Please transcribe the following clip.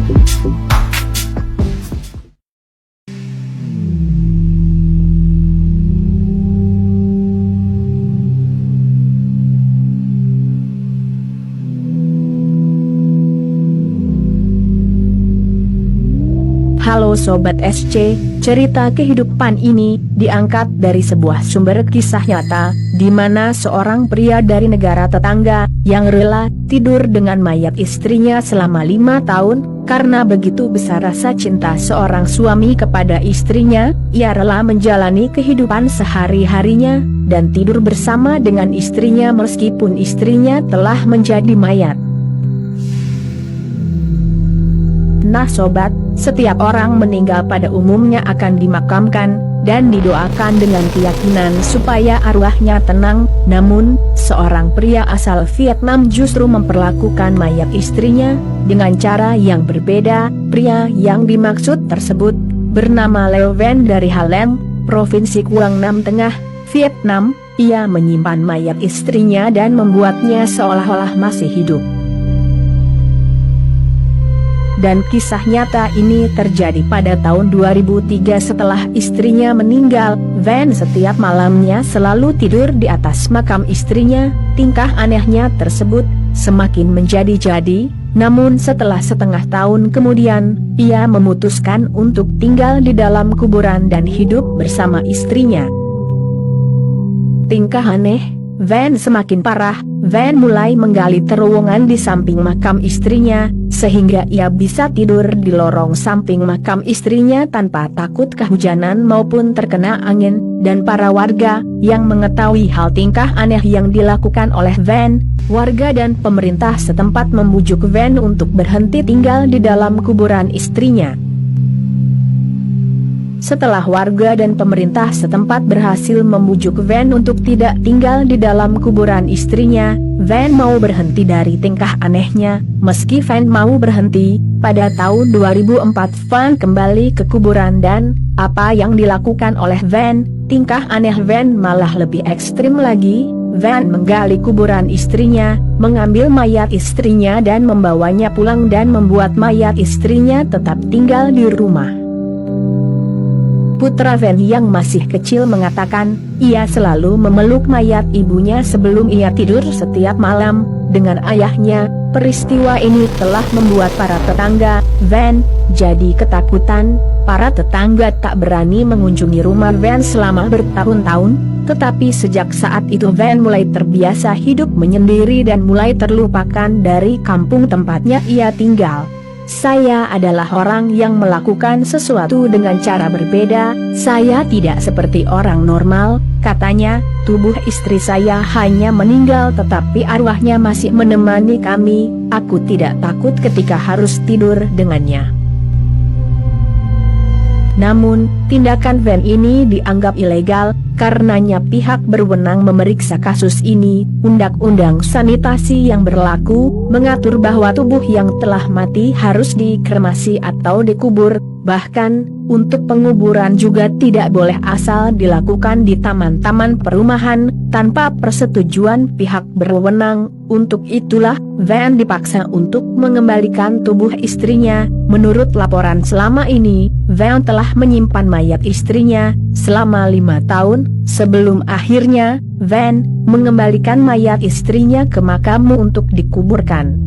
Halo Sobat SC, cerita kehidupan ini diangkat dari sebuah sumber kisah nyata, di mana seorang pria dari negara tetangga yang rela tidur dengan mayat istrinya selama 5 tahun. Karena begitu besar rasa cinta seorang suami kepada istrinya, ia rela menjalani kehidupan sehari-harinya dan tidur bersama dengan istrinya meskipun istrinya telah menjadi mayat. Nah sobat, setiap orang meninggal pada umumnya akan dimakamkan dan didoakan dengan keyakinan supaya arwahnya tenang. Namun, seorang pria asal Vietnam justru memperlakukan mayat istrinya dengan cara yang berbeda. Pria yang dimaksud tersebut bernama Leo Van dari Ha Len, Provinsi Quang Nam Tengah, Vietnam. Ia menyimpan mayat istrinya dan membuatnya seolah-olah masih hidup. Dan kisah nyata ini terjadi pada tahun 2003 setelah istrinya meninggal. Van setiap malamnya selalu tidur di atas makam istrinya. Tingkah anehnya tersebut semakin menjadi-jadi, namun setelah setengah tahun kemudian, ia memutuskan untuk tinggal di dalam kuburan dan hidup bersama istrinya. Tingkah aneh Van semakin parah. Van mulai menggali terowongan di samping makam istrinya, sehingga ia bisa tidur di lorong samping makam istrinya tanpa takut kehujanan maupun terkena angin. Dan para warga yang mengetahui hal tingkah aneh yang dilakukan oleh Van, warga dan pemerintah setempat membujuk Van untuk berhenti tinggal di dalam kuburan istrinya. Setelah warga dan pemerintah setempat berhasil membujuk Van untuk tidak tinggal di dalam kuburan istrinya, Van mau berhenti dari tingkah anehnya. Meski Van mau berhenti, pada tahun 2004 Van kembali ke kuburan dan apa yang dilakukan oleh Van, tingkah aneh Van malah lebih ekstrim lagi. Van menggali kuburan istrinya, mengambil mayat istrinya dan membawanya pulang dan membuat mayat istrinya tetap tinggal di rumah. Putra Van yang masih kecil mengatakan, ia selalu memeluk mayat ibunya sebelum ia tidur setiap malam. Dengan ayahnya, peristiwa ini telah membuat para tetangga Van jadi ketakutan. Para tetangga tak berani mengunjungi rumah Van selama bertahun-tahun. Tetapi sejak saat itu Van mulai terbiasa hidup menyendiri dan mulai terlupakan dari kampung tempatnya ia tinggal. Saya adalah orang yang melakukan sesuatu dengan cara berbeda. Saya tidak seperti orang normal, katanya. Tubuh istri saya hanya meninggal tetapi arwahnya masih menemani kami. Aku tidak takut ketika harus tidur dengannya. Namun, tindakan Van ini dianggap ilegal, karenanya pihak berwenang memeriksa kasus ini. Undang-undang sanitasi yang berlaku mengatur bahwa tubuh yang telah mati harus dikremasi atau dikubur. Bahkan, untuk penguburan juga tidak boleh asal dilakukan di taman-taman perumahan, tanpa persetujuan pihak berwenang. Untuk itulah, Van dipaksa untuk mengembalikan tubuh istrinya. Menurut laporan selama ini, Van telah menyimpan mayat istrinya selama 5 tahun, sebelum akhirnya, Van mengembalikan mayat istrinya ke makammu untuk dikuburkan.